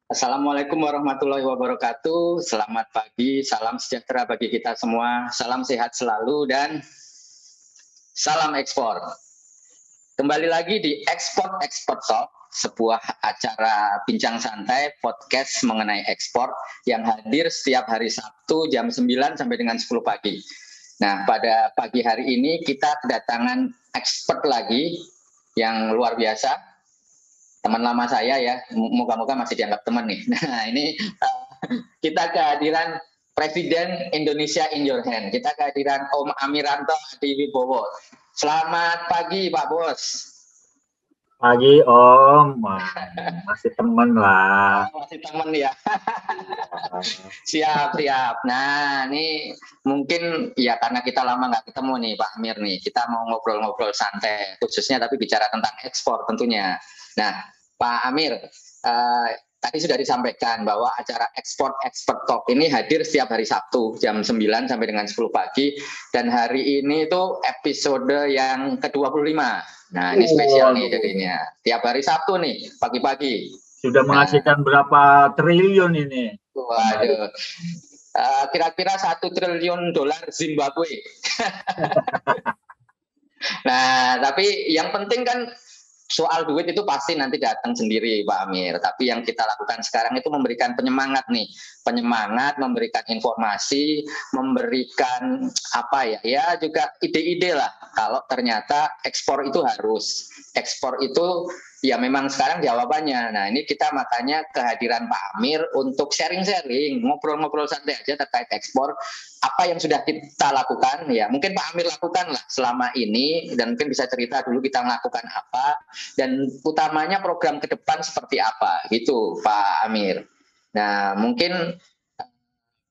Assalamualaikum warahmatullahi wabarakatuh. Selamat pagi, salam sejahtera bagi kita semua. Salam sehat selalu dan salam ekspor. Kembali lagi di Ekspor Talk, sebuah acara bincang santai podcast mengenai ekspor yang hadir setiap hari Sabtu jam 9 sampai dengan 10 pagi. Nah, pada pagi hari ini kita kedatangan expert lagi yang luar biasa. Teman lama saya ya, moga-moga masih dianggap teman nih. Nah, ini kita kehadiran Presiden Indonesia in your hand. Kita kehadiran Om Amiranto Adi Wibowo. Selamat pagi Pak Bos. Pagi Om, masih teman lah. Masih teman ya. Siap. Nah, ini mungkin ya karena kita lama nggak ketemu nih Pak Amir nih. Kita mau ngobrol-ngobrol santai, khususnya tapi bicara tentang ekspor tentunya. Nah, Pak Amir, tadi sudah disampaikan bahwa acara Export Talk ini hadir setiap hari Sabtu jam 9 sampai dengan 10 pagi, dan hari ini itu episode yang ke-25. Nah, ini spesial nih jadinya. Tiap hari Sabtu nih, pagi-pagi. Sudah menghasilkan berapa triliun ini? Waduh. Kira-kira 1 triliun dolar Zimbabwe. Nah, tapi yang penting kan soal duit itu pasti nanti datang sendiri Pak Amir. Tapi yang kita lakukan sekarang itu memberikan penyemangat nih. Penyemangat, memberikan informasi, memberikan apa ya, ya juga ide-ide lah. Kalau ternyata ekspor itu harus. Ekspor itu ya memang sekarang jawabannya. Nah, ini kita makanya kehadiran Pak Amir untuk sharing-sharing, ngobrol-ngobrol santai aja terkait ekspor. Apa yang sudah kita lakukan, ya mungkin Pak Amir lakukan lah selama ini, dan mungkin bisa cerita dulu kita melakukan apa, dan utamanya program ke depan seperti apa, gitu Pak Amir. Nah, mungkin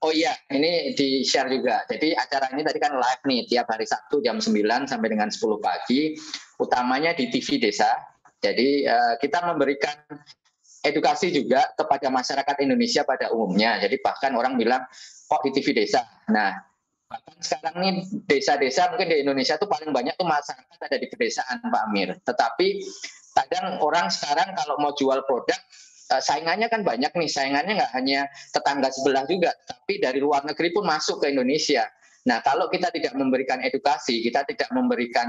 oh iya, ini di-share juga. Jadi acara ini tadi kan live nih, tiap hari Sabtu jam 9 sampai dengan 10 pagi, utamanya di TV Desa. Jadi kita memberikan edukasi juga kepada masyarakat Indonesia pada umumnya. Jadi bahkan orang bilang, kok di TV Desa? Nah, bahkan sekarang nih desa-desa mungkin di Indonesia tuh paling banyak tuh masyarakat ada di pedesaan Pak Amir. Tetapi kadang orang sekarang kalau mau jual produk, saingannya kan banyak nih. Saingannya nggak hanya tetangga sebelah juga, tapi dari luar negeri pun masuk ke Indonesia. Nah, kalau kita tidak memberikan edukasi, kita tidak memberikan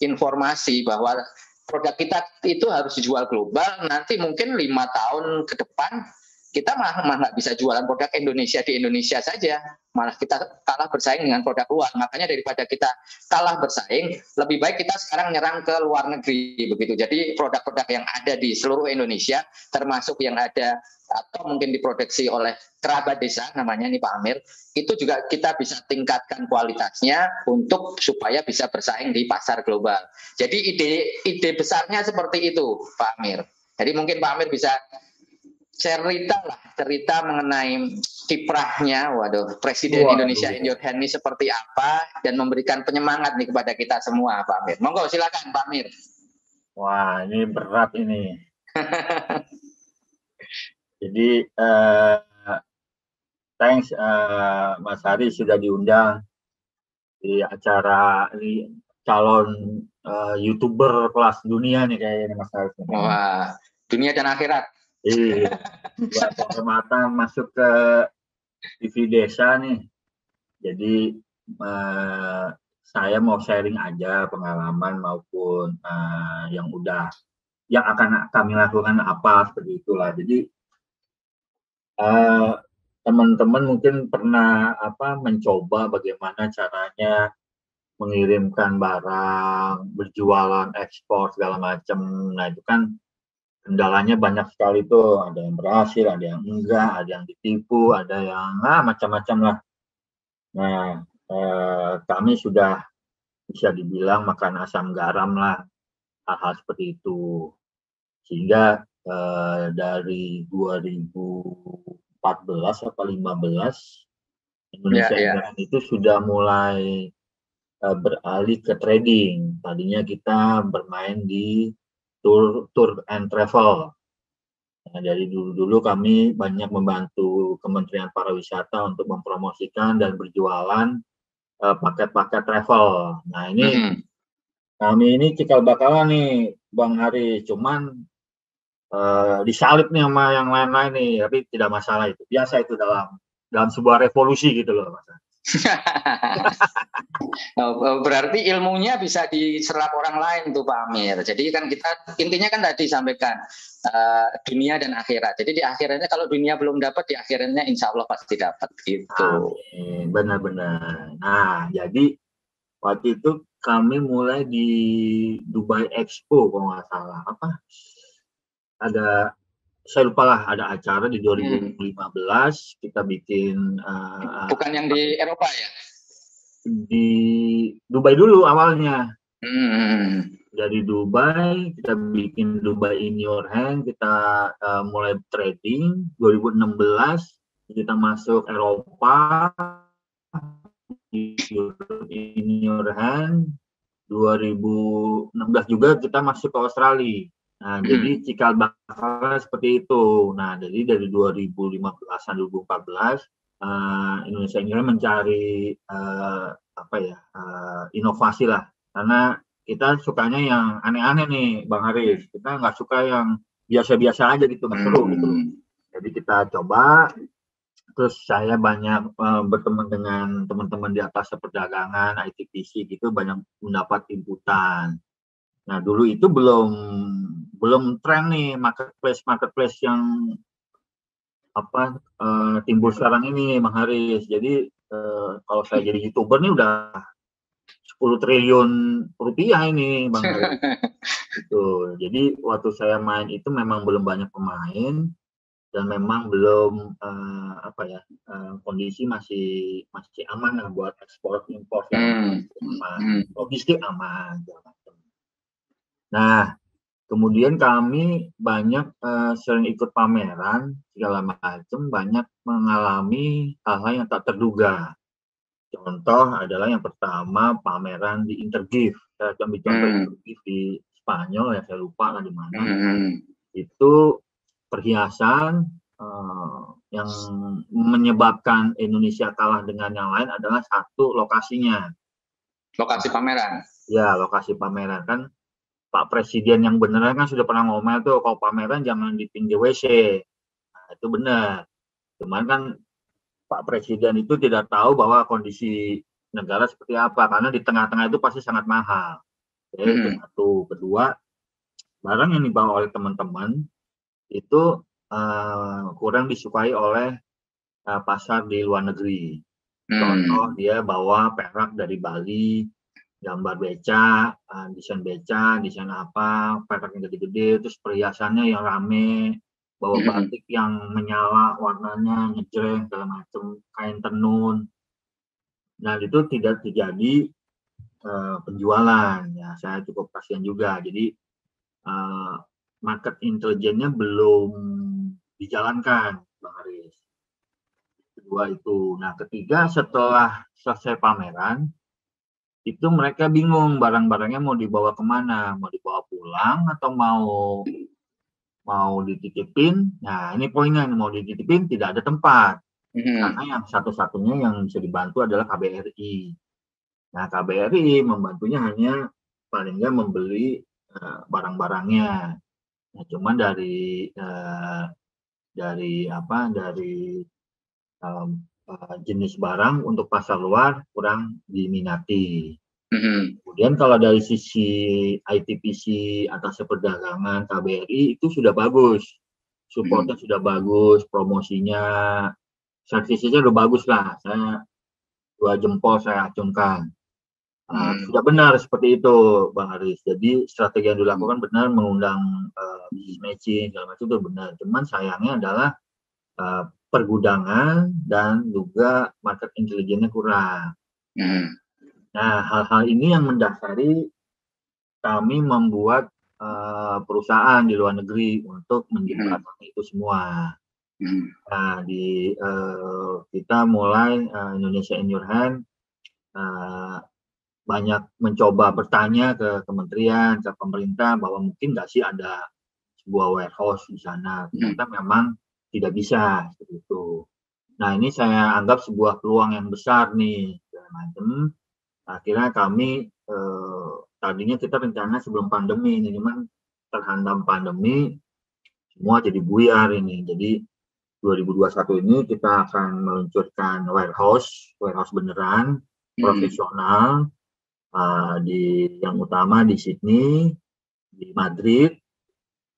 informasi bahwa produk kita itu harus dijual global, nanti mungkin 5 tahun ke depan kita malah nggak bisa jualan produk Indonesia di Indonesia saja, malah kita kalah bersaing dengan produk luar. Makanya daripada kita kalah bersaing, lebih baik kita sekarang nyerang ke luar negeri begitu. Jadi produk-produk yang ada di seluruh Indonesia, termasuk yang ada atau mungkin diproduksi oleh kerabat desa namanya nih Pak Amir, itu juga kita bisa tingkatkan kualitasnya untuk supaya bisa bersaing di pasar global. Jadi ide besarnya seperti itu Pak Amir. Jadi mungkin Pak Amir bisa cerita mengenai kiprahnya, Presiden Indonesia in your hand ini seperti apa, dan memberikan penyemangat nih kepada kita semua Pak Amir. Monggo silakan Pak Amir. Wah, ini berat ini. Jadi thanks Mas Hari sudah diundang di acara ini, calon YouTuber kelas dunia nih kayaknya Mas Hari. Wah, dunia dan akhirat. Iya, buat kehormatan masuk ke TV Desa nih. Jadi saya mau sharing aja pengalaman maupun yang akan kami lakukan apa seperti itulah. Jadi teman-teman mungkin pernah mencoba bagaimana caranya mengirimkan barang, berjualan, ekspor segala macam. Nah itu kan kendalanya banyak sekali tuh, ada yang berhasil, ada yang enggak, ada yang ditipu, ada yang macam-macam lah. Nah, kami sudah bisa dibilang makan asam garam lah, hal-hal seperti itu. Sehingga dari 2014 atau 2015, Indonesia itu sudah mulai beralih ke trading. Tadinya kita bermain di tour and travel. Nah, dari dulu kami banyak membantu Kementerian Pariwisata untuk mempromosikan dan berjualan paket-paket travel. Nah ini kami ini cikal bakalan nih Bang Hari, cuman disalib nih sama yang lain-lain nih, tapi tidak masalah itu. Biasa itu dalam sebuah revolusi gitu loh, Mas. Berarti ilmunya bisa diserap orang lain tuh Pak Amir. Jadi kan kita intinya kan tadi sampaikan dunia dan akhirat. Jadi di akhiratnya kalau dunia belum dapat, di akhiratnya insya Allah pasti dapat gitu. Benar-benar. Nah, jadi waktu itu kami mulai di Dubai Expo kalau nggak salah. Saya lupa lah, ada acara di 2015 kita bikin. Bukan yang di Eropa ya? Di Dubai dulu awalnya. Hmm. Dari Dubai kita bikin Dubai in your hand, kita mulai trading 2016, kita masuk Eropa in your hand, 2016 juga kita masuk ke Australia. Nah, jadi cikal bakalnya seperti itu. Nah, jadi dari 2015 dan 2014 Indonesia ini mencari inovasi lah, karena kita sukanya yang aneh-aneh nih, Bang Haris. Kita nggak suka yang biasa-biasa aja gitu, nggak seru gitu. Jadi kita coba, terus saya banyak berteman dengan teman-teman di atas perdagangan, ITPC gitu, banyak mendapat inputan. Nah, dulu itu belum tren nih marketplace yang timbul sekarang ini, Bang Haris. Jadi kalau saya jadi YouTuber nih udah 10 triliun rupiah ini, Bang Haris. Gitu. Jadi waktu saya main itu memang belum banyak pemain dan memang belum kondisi masih aman lah buat ekspor impor yang logistik aman. Nah, kemudian kami banyak sering ikut pameran segala macam, banyak mengalami hal-hal yang tak terduga. Contoh adalah yang pertama pameran di Intergift. Saya ambil contoh Intergift di Spanyol, ya saya lupa lah di mana. Itu perhiasan yang menyebabkan Indonesia kalah dengan yang lain adalah satu, lokasinya. Lokasi pameran? Ya, lokasi pameran. Kan Pak Presiden yang beneran kan sudah pernah ngomel tuh, kalau pameran jangan di pinggir WC. Nah, itu benar. Cuman kan Pak Presiden itu tidak tahu bahwa kondisi negara seperti apa, karena di tengah-tengah itu pasti sangat mahal. Jadi itu satu. Kedua, barang yang dibawa oleh teman-teman itu kurang disukai oleh pasar di luar negeri. Contoh, dia bawa perak dari Bali, gambar beca, desain apa, perak yang gede-gede, terus perhiasannya yang rame, bawa batik yang menyala warnanya, ngejreng segala macam, kain tenun. Nah, itu tidak terjadi penjualan. Ya, saya cukup kasihan juga. Jadi market intelligence-nya belum dijalankan, Bang Haris. Kedua itu. Nah, ketiga, setelah selesai pameran, itu mereka bingung barang-barangnya mau dibawa kemana, mau dibawa pulang atau mau dititipin. Nah, ini poinnya, mau dititipin tidak ada tempat, karena yang satu-satunya yang bisa dibantu adalah KBRI. Nah, KBRI membantunya hanya paling nggak membeli barang-barangnya. Nah, cuman dari jenis barang untuk pasar luar kurang diminati. Kemudian kalau dari sisi ITPC atas perdagangan KBRI itu sudah bagus, supportnya sudah bagus, promosinya, servisnya udah bagus lah. Saya 2 jempol saya acungkan. Sudah benar seperti itu, Bang Haris. Jadi strategi yang dilakukan benar, mengundang business matching segala macam itu benar. Cuman sayangnya adalah pergudangan dan juga market intelligence-nya kurang. Nah, hal-hal ini yang mendasari kami membuat perusahaan di luar negeri untuk menjembatani itu semua. Nah, kita mulai Indonesia in your hand, banyak mencoba bertanya ke kementerian, ke pemerintah bahwa mungkin nggak sih ada sebuah warehouse di sana. Ternyata memang tidak bisa seperti itu. Nah, ini saya anggap sebuah peluang yang besar nih, teman-teman. Akhirnya kami tadinya kita rencana sebelum pandemi ini, cuman terhantam pandemi, semua jadi buyar ini. Jadi 2021 ini kita akan meluncurkan warehouse beneran, profesional, yang utama di Sydney, di Madrid,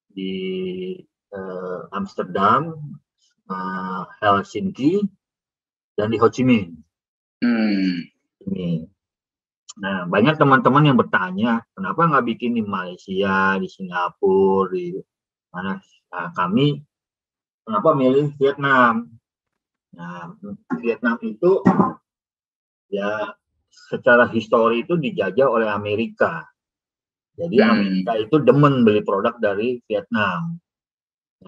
di Amsterdam, Helsinki, dan di Ho Chi Minh. Ini. Nah, banyak teman-teman yang bertanya, kenapa nggak bikin di Malaysia, di Singapura, di mana? Nah, kami kenapa milih Vietnam? Nah, Vietnam itu ya secara histori itu dijajah oleh Amerika. Jadi Amerika itu demen beli produk dari Vietnam.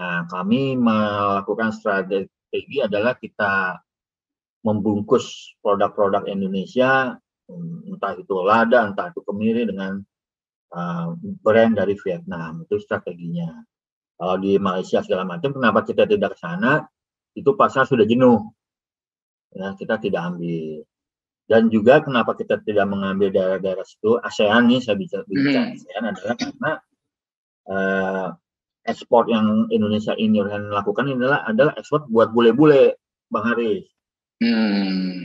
Nah, kami melakukan strategi adalah kita membungkus produk-produk Indonesia, entah itu lada, entah itu kemiri dengan brand dari Vietnam. Itu strateginya. Kalau di Malaysia segala macam, kenapa kita tidak ke sana? Itu pasar sudah jenuh. Ya, kita tidak ambil. Dan juga kenapa kita tidak mengambil daerah-daerah situ, ASEAN nih, saya bicara ASEAN adalah karena ekspor yang Indonesia ini lakukan adalah ekspor buat bule-bule, Bang Haris.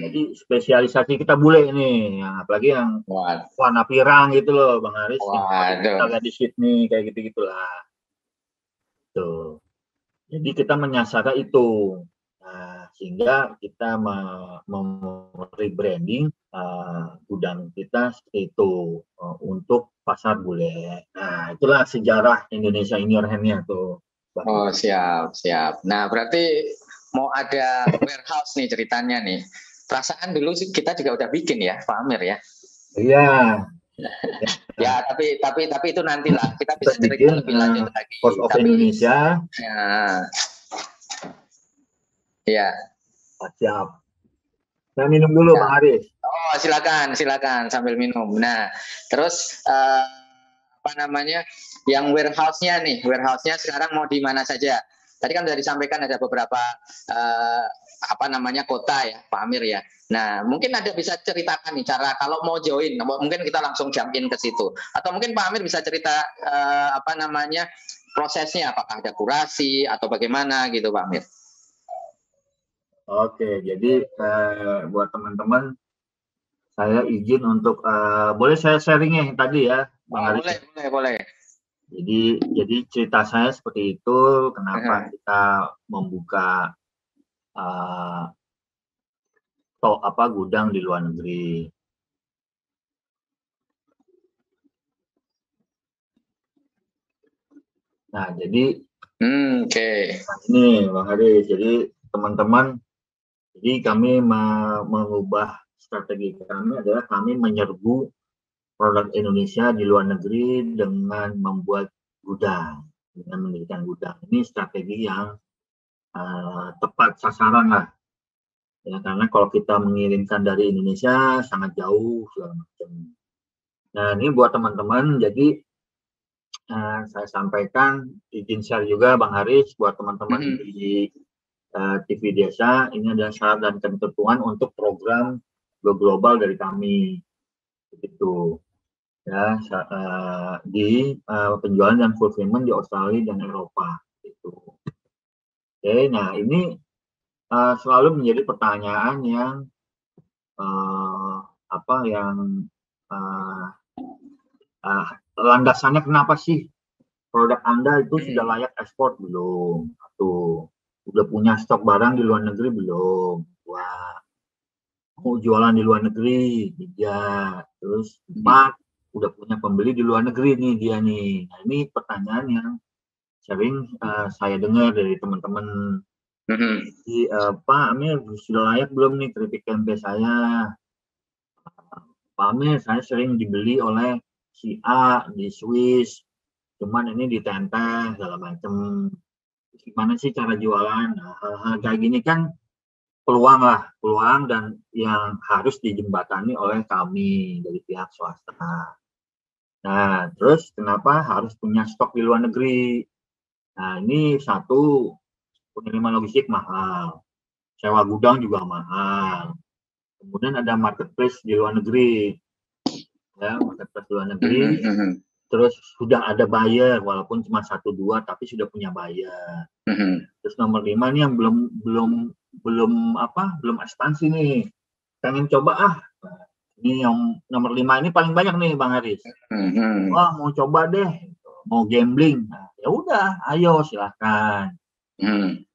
Jadi spesialisasi kita bule ini, apalagi yang warna pirang gitu loh, Bang Haris. Kita lihat di Sydney kayak gitu-gitulah. Tuh. Jadi kita menyasar itu. Nah, sehingga kita rebranding gudang kita seperti itu untuk pasar bule. Nah, itulah sejarah Indonesia in your hand-nya tuh. Oh, siap. Nah, berarti mau ada warehouse nih ceritanya nih. Perasaan dulu kita juga udah bikin ya, Pak Amir ya. Iya. Ya, tapi itu nantilah kita bisa cerita lebih lanjut lagi. Post of Indonesia. Ya. Siap. Saya minum dulu, Bang Haris. Oh, silakan sambil minum. Nah, terus yang warehouse-nya sekarang mau di mana saja? Tadi kan sudah disampaikan ada beberapa kota ya, Pak Amir ya. Nah, mungkin ada bisa ceritakan nih cara kalau mau join, mungkin kita langsung jump in ke situ. Atau mungkin Pak Amir bisa cerita prosesnya, apakah ada kurasi atau bagaimana gitu, Pak Amir. Oke, jadi buat teman-teman, saya izin untuk boleh saya sharing yang tadi ya, Bang Haris? Boleh. Jadi cerita saya seperti itu, kenapa kita membuka gudang di luar negeri. Nah, jadi ini Bang Haris, jadi teman-teman, jadi kami mengubah strategi kami adalah kami menyerbu produk Indonesia di luar negeri dengan membuat gudang, dengan mendirikan gudang. Ini strategi yang tepat sasaran lah. Ya, karena kalau kita mengirimkan dari Indonesia sangat jauh segala macam. Nah, ini buat teman-teman, jadi saya sampaikan, izin share juga Bang Haris buat teman-teman di TV Desa, ini adalah syarat dan ketentuan untuk program Go Global dari kami. Begitu. Ya, di penjualan dan fulfillment di Australia dan Eropa. Gitu. Oke, nah ini selalu menjadi pertanyaan yang landasannya kenapa sih produk Anda itu sudah layak ekspor belum? Atau udah punya stok barang di luar negeri belum? Wah, mau jualan di luar negeri? Tidak. Terus 4, udah punya pembeli di luar negeri nih dia nih. Nah, ini pertanyaan yang sering saya dengar dari teman-teman. Jadi, Pak Amir sudah layak belum nih keripik tempe saya? Pak Amir, saya sering dibeli oleh si A di Swiss, cuman ini ditenteng segala macam. Gimana sih cara jualan? Nah, hal-hal kayak gini kan peluang dan yang harus dijembatani oleh kami dari pihak swasta. Nah, terus kenapa harus punya stok di luar negeri? Nah, ini satu, pengiriman logistik mahal, sewa gudang juga mahal. Kemudian ada marketplace di luar negeri, ya marketplace di luar negeri. terus sudah ada buyer walaupun cuma 1-2 tapi sudah punya buyer. Terus nomor 5 nih yang belum ekspansi nih, pengen coba ini yang nomor 5 ini paling banyak nih Bang Haris. Wah mau coba deh, mau gambling, nah, ya udah ayo silahkan.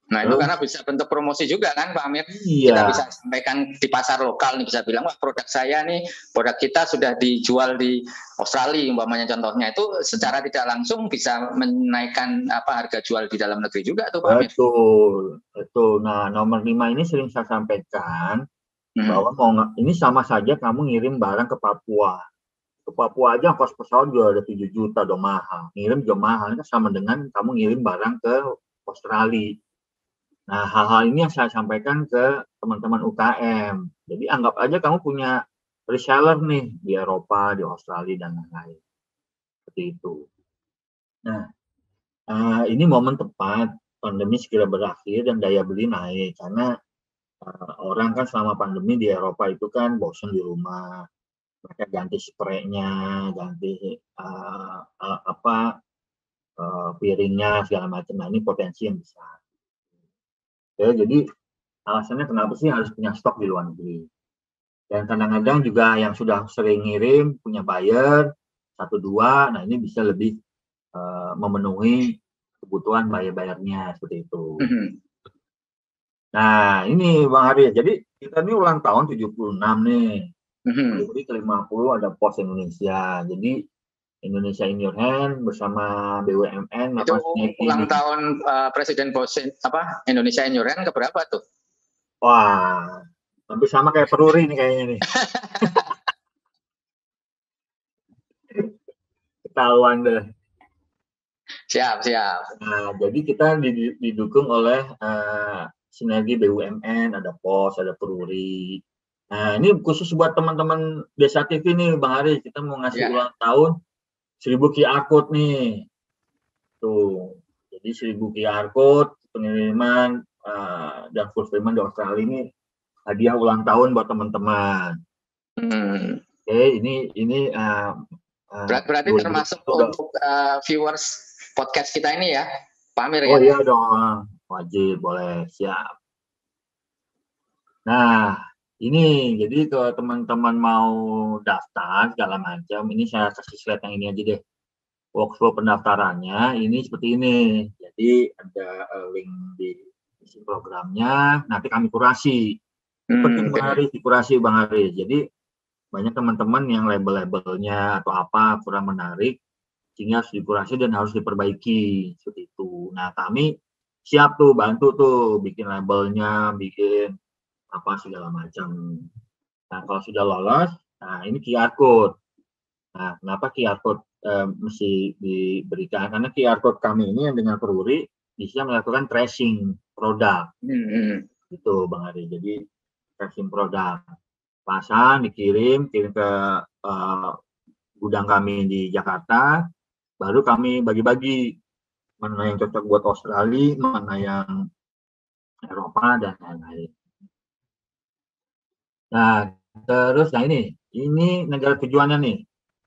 Nah itu karena bisa bentuk promosi juga kan Pak Amir. Iya. Kita bisa sampaikan di pasar lokal nih, bisa bilang wah produk saya nih, produk kita sudah dijual di Australia umpamanya contohnya, itu secara tidak langsung bisa menaikkan harga jual di dalam negeri juga tuh Pak Amir. Betul. Nah nomor 5 ini sering saya sampaikan bahwa ini sama saja kamu ngirim barang ke Papua. Ke Papua aja kos pesawat juga ada 7 juta, udah mahal. Ngirim juga mahal, itu sama dengan kamu ngirim barang ke Australia. Nah, hal-hal ini yang saya sampaikan ke teman-teman UKM. Jadi anggap aja kamu punya reseller nih di Eropa, di Australia, dan lain-lain. Seperti itu. Nah, ini momen tepat pandemi segera berakhir dan daya beli naik. Karena orang kan selama pandemi di Eropa itu kan bosan di rumah. Mereka ganti spraynya, ganti piringnya, segala macam. Nah, ini potensi yang besar. Ya, jadi alasannya kenapa sih harus punya stok di luar negeri. Dan kadang-kadang juga yang sudah sering ngirim, punya buyer, 1-2, nah ini bisa lebih memenuhi kebutuhan buyer-buyernya, seperti itu. Nah, ini Bang Haris, jadi kita ini ulang tahun 76 nih. Jadi ke-50 ada Pos Indonesia. Jadi Indonesia in Your Hand bersama BUMN. Itu ulang tahun Presiden Bos Indonesia in Your Hand keberapa tuh? Wah, hampir sama kayak Peruri nih kayaknya nih. Ketahuan deh. Siap. Nah, jadi kita didukung oleh sinergi BUMN, ada Pos, ada Peruri. Nah, ini khusus buat teman-teman Desa TV nih, Bang Haris. Kita mau ngasih ulang tahun 1000 QR code nih. Tuh, jadi 1000 QR code, pengiriman dan fulfillment di Australia ini hadiah ulang tahun buat teman-teman. Oke, ini berarti termasuk untuk viewers podcast kita ini ya, Pak Amir ya? Oh iya dong, wajib, boleh, siap. Nah, ini jadi kalau teman-teman mau daftar segala macam, ini saya kasih slide yang ini aja deh. Workflow pendaftarannya ini seperti ini. Jadi ada link di isi programnya, nanti kami kurasi. Penting Bang Haris, dikurasi Bang Haris. Jadi banyak teman-teman yang label-labelnya atau apa kurang menarik, sehingga harus dikurasi dan harus diperbaiki seperti itu. Nah, kami siap tuh bantu tuh bikin labelnya, bikin apa segala macam. Nah, kalau sudah lolos, nah ini QR code. Nah, kenapa QR code mesti diberikan? Karena QR code kami ini yang dengan Peruri bisa melakukan tracing produk. Itu Bang Ari. Jadi tracing produk. Pasang, kirim ke gudang kami di Jakarta, baru kami bagi-bagi mana yang cocok buat Australia, mana yang Eropa, dan lain-lain. Nah, terus ini negara tujuannya nih.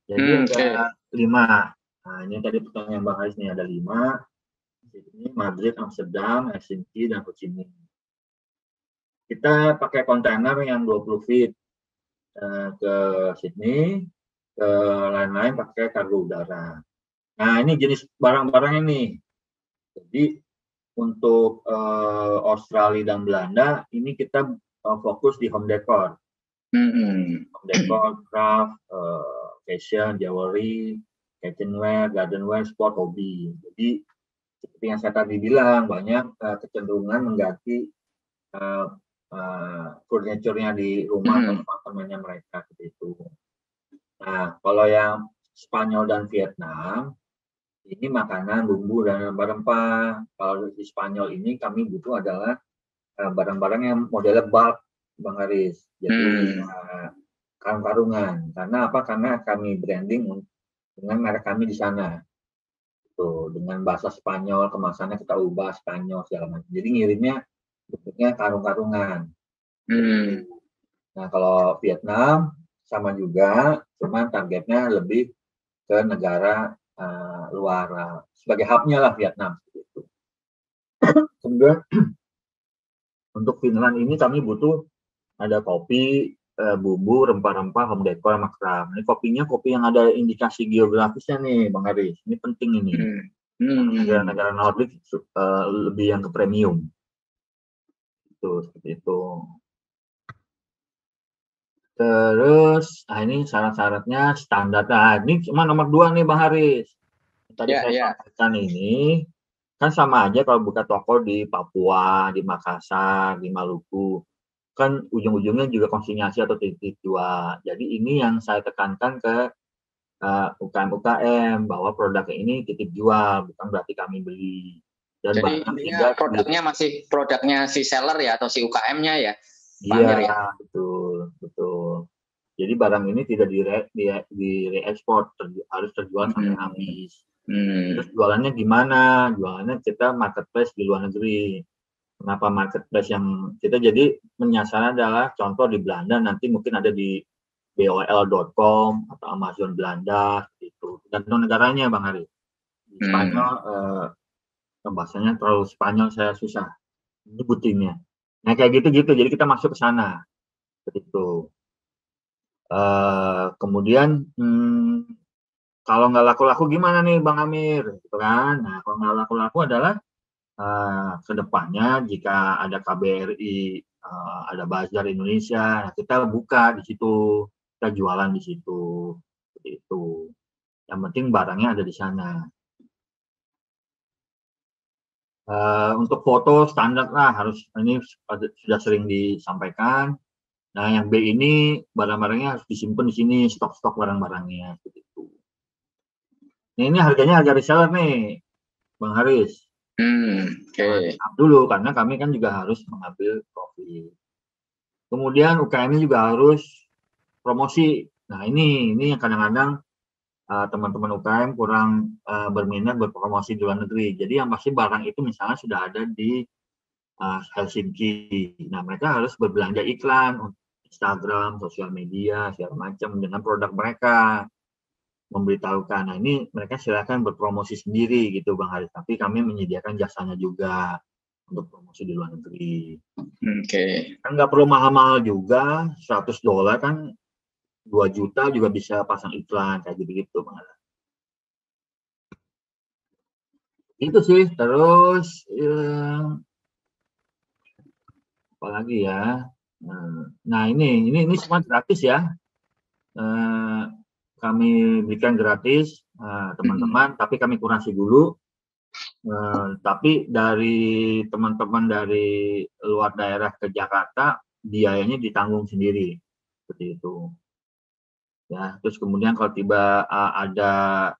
Jadi ada 5. Nah, ini tadi pertanyaan Bang Haris nih, ada 5. Ini Madrid, Amsterdam, Helsinki, dan Ho Chi Minh. Kita pakai kontainer yang 20 feet ke Sydney, ke lain-lain pakai kargo udara. Nah, ini jenis barang-barangnya nih. Jadi untuk Australia dan Belanda, ini kita fokus di home decor. Home decor, craft, fashion, jewelry, kitchenware, gardenware, sport, hobi. Jadi seperti yang saya tadi bilang, banyak kecenderungan mengganti furniture-nya di rumah atau apartemennya mereka seperti itu. Nah, kalau yang Spanyol dan Vietnam, ini makanan, bumbu, dan rempah-rempah. Kalau di Spanyol ini kami butuh adalah barang-barang yang modelnya bulk, Bang Haris. Jadi karung-karungan. Karena apa? Karena kami branding dengan merek kami di sana. Tuh, dengan bahasa Spanyol, kemasannya kita ubah Spanyol segala macam. Jadi ngirimnya bentuknya karung-karungan. Nah, kalau Vietnam sama juga, cuman targetnya lebih ke negara luar sebagai hubnya lah Vietnam. Gitu. Kemudian untuk Finland ini kami butuh ada kopi, bumbu, rempah-rempah, home decor, sama kram. Ini kopinya kopi yang ada indikasi geografisnya nih, Bang Haris. Ini penting ini. Negara-negara Nordik lebih yang ke premium. Itu seperti itu. Terus, ini syarat-syaratnya standar. Nah, ini cuma nomor 2 nih, Bang Haris. Tadi saya sampaikan ini, kan sama aja kalau buka toko di Papua, di Makassar, di Maluku. Kan ujung-ujungnya juga konsinyasi atau titip jual. Jadi ini yang saya tekankan ke UKM-UKM, bahwa produknya ini titip jual, bukan berarti kami beli. Dan jadi produknya masih produknya si seller ya, atau si UKM-nya ya? Iya, betul. Jadi barang ini tidak direekspor, harus terjual sampai habis. Terus jualannya gimana? Jualannya kita marketplace di luar negeri. Kenapa marketplace yang kita jadi menyasar adalah contoh di Belanda nanti mungkin ada di bol.com atau Amazon Belanda gitu. Dan negaranya Bang Hari. Di Spanyol bahasanya terlalu Spanyol saya susah nyebutinnya. Nah kayak gitu-gitu. Jadi kita masuk ke sana. Begitu. Kemudian kalau nggak laku-laku gimana nih Bang Amir? Gitu kan? Nah kalau nggak laku-laku adalah kedepannya jika ada KBRI, ada Bazar Indonesia, kita buka di situ, kita jualan di situ, seperti itu. Yang penting barangnya ada di sana. Untuk foto standar lah harus, ini sudah sering disampaikan. Nah yang B ini barang-barangnya harus disimpan di sini, stok-stok barang-barangnya, seperti itu. Nah ini harganya harga reseller nih, Bang Haris. Dulu karena kami kan juga harus mengambil profit. Kemudian UKM juga harus promosi. Nah ini yang kadang-kadang teman-teman UKM kurang berminat berpromosi di luar negeri. Jadi yang pasti barang itu misalnya sudah ada di Helsinki. Nah mereka harus berbelanja iklan, Instagram, sosial media, segala macam dengan produk mereka. Memberitahukan. Nah ini mereka silakan berpromosi sendiri gitu Bang Haris. Tapi kami menyediakan jasanya juga untuk promosi di luar negeri. Kan nggak perlu mahal-mahal juga, $100 kan 2 juta juga bisa pasang iklan kayak gitu Bang Haris. Itu sih. Terus apa lagi ya? Nah ini semua gratis ya. Kami berikan gratis teman-teman, tapi kami kurasi dulu. Tapi dari teman-teman dari luar daerah ke Jakarta, biayanya ditanggung sendiri, seperti itu. Ya, terus kemudian kalau tiba ada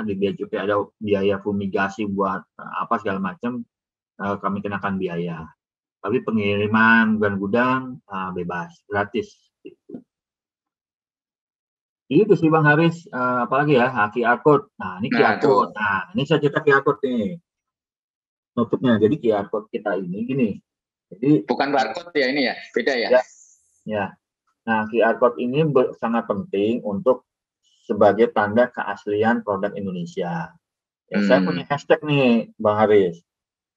di Bea Cukai ada biaya fumigasi buat apa segala macam, kami kenakan biaya. Tapi pengiriman gudang bebas, gratis. Gitu. Itu sih Bang Haris, apalagi ya, QR code. Nah, ini QR code. Nah, ini saya cetak QR code nih. Nutupnya. Jadi QR code kita ini gini. Jadi bukan barcode ya ini ya, beda ya? Ya. Nah, QR code ini sangat penting untuk sebagai tanda keaslian produk Indonesia. Ya, saya punya hashtag nih, Bang Haris.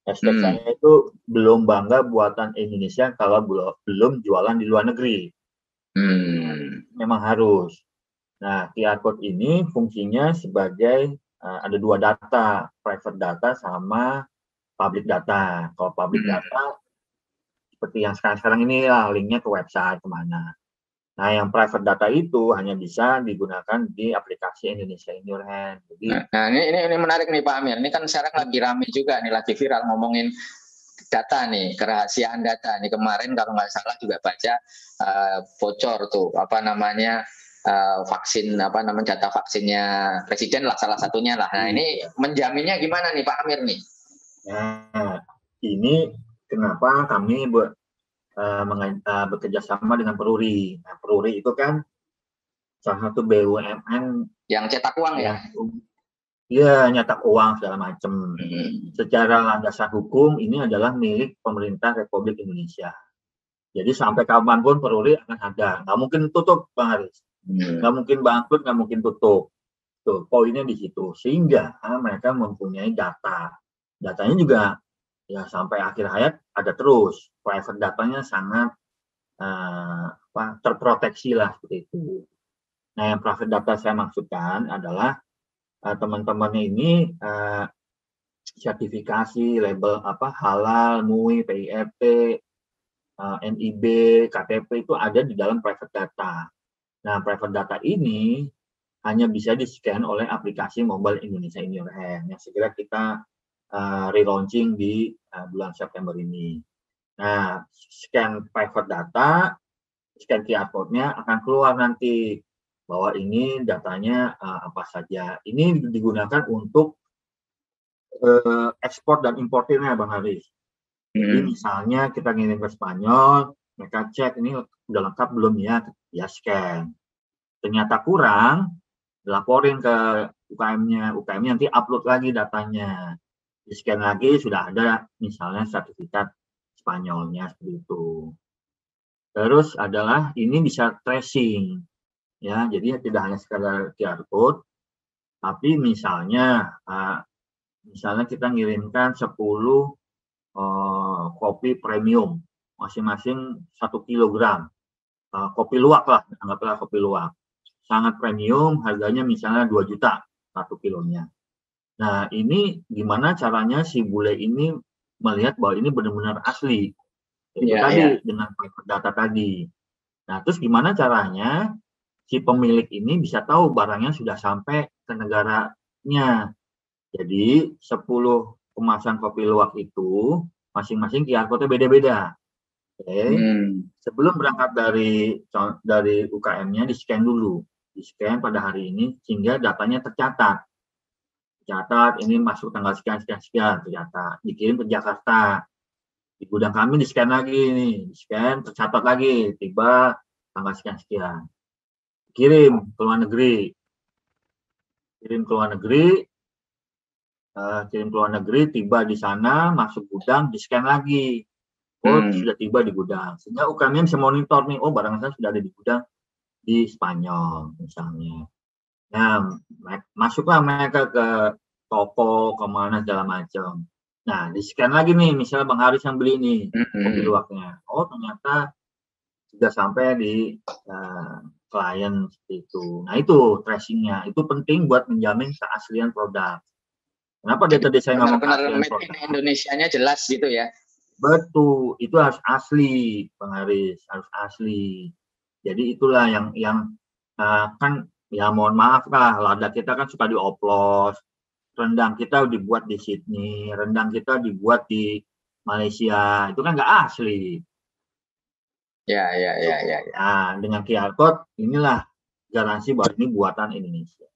Hashtag saya itu belum bangga buatan Indonesia kalau belum jualan di luar negeri. Memang harus. Nah, QR code ini fungsinya sebagai ada 2 data, private data sama public data. Kalau public data seperti yang sekarang ini lah, linknya ke website kemana. Nah, yang private data itu hanya bisa digunakan di aplikasi Indonesia in Your Hand. Jadi, nah ini menarik nih Pak Amir. Ini kan sekarang lagi rame juga nih, lagi viral ngomongin data nih, kerahasiaan data nih. Kemarin kalau nggak salah juga baca bocor tuh vaksin data vaksinnya presiden lah, salah satunya lah. Nah ini menjaminnya gimana nih Pak Amir nih? Nah ini kenapa kami bekerja sama dengan Peruri. Nah, Peruri itu kan salah satu BUMN yang cetak uang ya? Iya, nyetak uang segala macam. Secara landasan hukum ini adalah milik pemerintah Republik Indonesia. Jadi sampai kapanpun Peruri akan ada. Nggak mungkin tutup, Bang Haris. Nggak mungkin bangkrut, nggak mungkin tutup. Tuh, poinnya di situ. Sehingga mereka mempunyai data. Datanya juga ya sampai akhir hayat ada terus. Private datanya sangat terproteksi lah seperti itu. Nah, yang private data saya maksudkan adalah teman-temannya ini sertifikasi label halal, MUI, PIRT, NIB, KTP itu ada di dalam private data. Nah, private data ini hanya bisa di-scan oleh aplikasi mobile Indonesia in Your Hand yang segera kita relaunching di bulan September ini. Nah, scan private data, scan QR code-nya akan keluar nanti bahwa ini datanya apa saja. Ini digunakan untuk ekspor dan importirnya, Bang Haris. Jadi misalnya kita ngirim ke Spanyol, mereka cek ini udah lengkap belum ya, ya scan. Ternyata kurang, dilaporin ke UKM-nya, UKM-nya nanti upload lagi datanya. Di-scan lagi sudah ada misalnya sertifikat Spanyolnya seperti itu. Terus adalah ini bisa tracing. Ya, jadi tidak hanya sekadar QR code, tapi misalnya kita ngirimkan 10 kopi premium, masing-masing 1 kilogram. Kopi luwak lah, anggaplah kopi luwak. Sangat premium, harganya misalnya 2 juta 1 kilonya. Nah, ini gimana caranya si bule ini melihat bahwa ini benar-benar asli. Itu tadi dengan private data tadi. Nah, terus gimana caranya si pemilik ini bisa tahu barangnya sudah sampai ke negaranya. Jadi 10 kemasan kopi luwak itu masing-masing QR code-nya beda-beda. Oke. Sebelum berangkat dari UKM-nya di-scan dulu. Di-scan pada hari ini sehingga datanya tercatat. Ini masuk tanggal sekian, tercatat. Dikirim ke Jakarta. Di gudang kami di-scan lagi nih. Di-scan, tercatat lagi. Tiba tanggal sekian. Kirim ke luar negeri. Kirim ke luar negeri, tiba di sana, masuk gudang, di-scan lagi. Sudah tiba di gudang. Sehingga UKM bisa monitor nih, barang saya sudah ada di gudang di Spanyol misalnya. Nah, masuklah mereka ke toko, kemana segala macam. Nah, di-scan lagi nih, misalnya Bang Haris yang beli nih, kopi luwaknya. Ternyata sudah sampai di klien seperti itu. Nah, itu tracing-nya. Itu penting buat menjamin keaslian produk. Kenapa dari tadi saya ngomong keaslian produk? Indonesianya jelas gitu ya? Betul, itu harus asli, Bang Haris, harus asli. Jadi itulah yang kan ya mohon maaf lah, lada kita kan suka dioplos, rendang kita dibuat di Sydney, rendang kita dibuat di Malaysia, itu kan nggak asli. Ya. Nah, dengan QR code inilah garansi bahwa ini buatan Indonesia.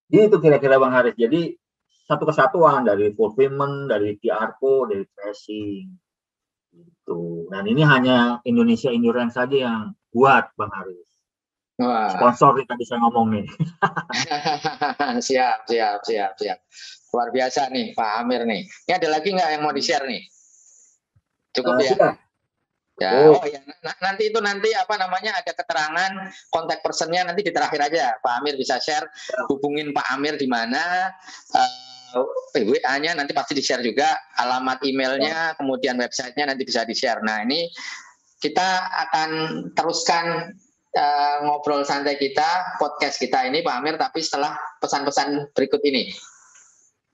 Jadi itu kira-kira Bang Haris. Jadi satu kesatuan dari fulfillment, dari QR code, dari tracing. Gitu. Dan ini hanya Indonesia in Your Hand saja yang buat Bang Haris. Wah. Sponsor nih tadi saya ngomong nih. Siap. Luar biasa nih Pak Amir nih. Ini ada lagi nggak yang mau di-share nih? Cukup ya? Sudah. Ya, nanti ada keterangan kontak personnya nanti di terakhir aja. Pak Amir bisa share, hubungin Pak Amir di mana, WA-nya nanti pasti di-share juga, alamat emailnya, kemudian websitenya nanti bisa di-share. Nah, ini kita akan teruskan ngobrol santai kita, podcast kita ini Pak Amir, tapi setelah pesan-pesan berikut ini.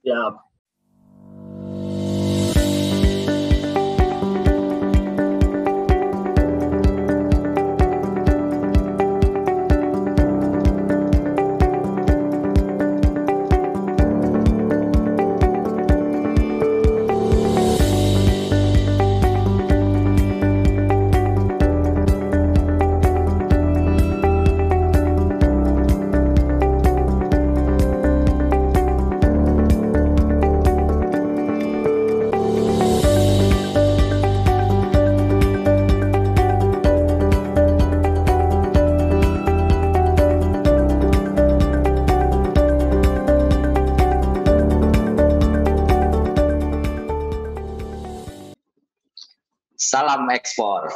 Ya. Salam ekspor.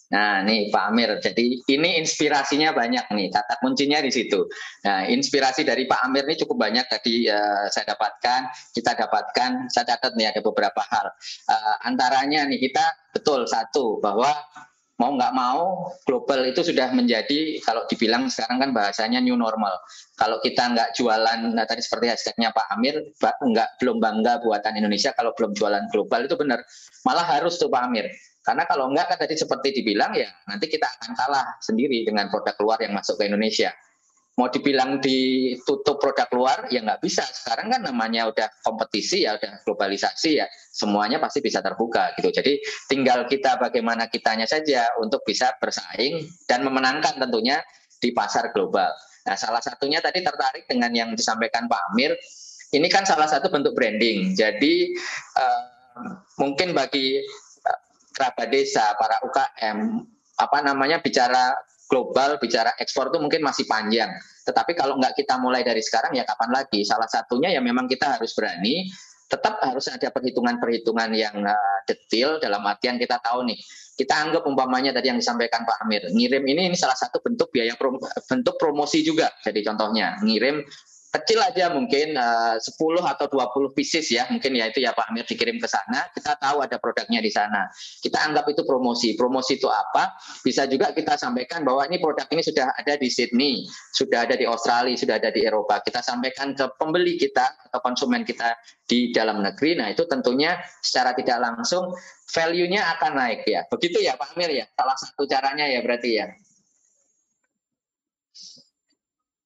Nah, nih Pak Amir, jadi ini inspirasinya banyak nih, kata kuncinya di situ. Nah, inspirasi dari Pak Amir ini cukup banyak tadi saya dapatkan, kita dapatkan, saya catat nih ada beberapa hal. Antaranya nih kita betul satu, bahwa mau nggak mau global itu sudah menjadi, kalau dibilang sekarang kan bahasanya new normal. Kalau kita nggak jualan, nah tadi seperti hashtagnya Pak Amir, belum bangga buatan Indonesia kalau belum jualan global, itu benar. Malah harus tuh Pak Amir. Karena kalau enggak kan tadi seperti dibilang ya nanti kita akan kalah sendiri dengan produk luar yang masuk ke Indonesia. Mau dibilang ditutup produk luar ya nggak bisa. Sekarang kan namanya udah kompetisi ya, udah globalisasi ya, semuanya pasti bisa terbuka gitu. Jadi tinggal kita bagaimana kitanya saja untuk bisa bersaing dan memenangkan tentunya di pasar global. Nah, salah satunya tadi tertarik dengan yang disampaikan Pak Amir. Ini kan salah satu bentuk branding. Jadi mungkin bagi kerabat desa, para UKM, bicara global, bicara ekspor itu mungkin masih panjang. Tetapi kalau nggak kita mulai dari sekarang ya kapan lagi? Salah satunya ya memang kita harus berani, tetap harus ada perhitungan-perhitungan yang detail dalam artian kita tahu nih. Kita anggap umpamanya tadi yang disampaikan Pak Amir, ngirim ini salah satu bentuk biaya bentuk promosi juga. Jadi contohnya ngirim kecil aja mungkin 10 atau 20 pieces ya, mungkin ya itu ya Pak Amir dikirim ke sana, kita tahu ada produknya di sana. Kita anggap itu promosi. Promosi itu apa? Bisa juga kita sampaikan bahwa ini produk ini sudah ada di Sydney, sudah ada di Australia, sudah ada di Eropa. Kita sampaikan ke pembeli kita atau konsumen kita di dalam negeri. Nah, itu tentunya secara tidak langsung value-nya akan naik ya. Begitu ya Pak Amir ya. Salah satu caranya ya berarti ya.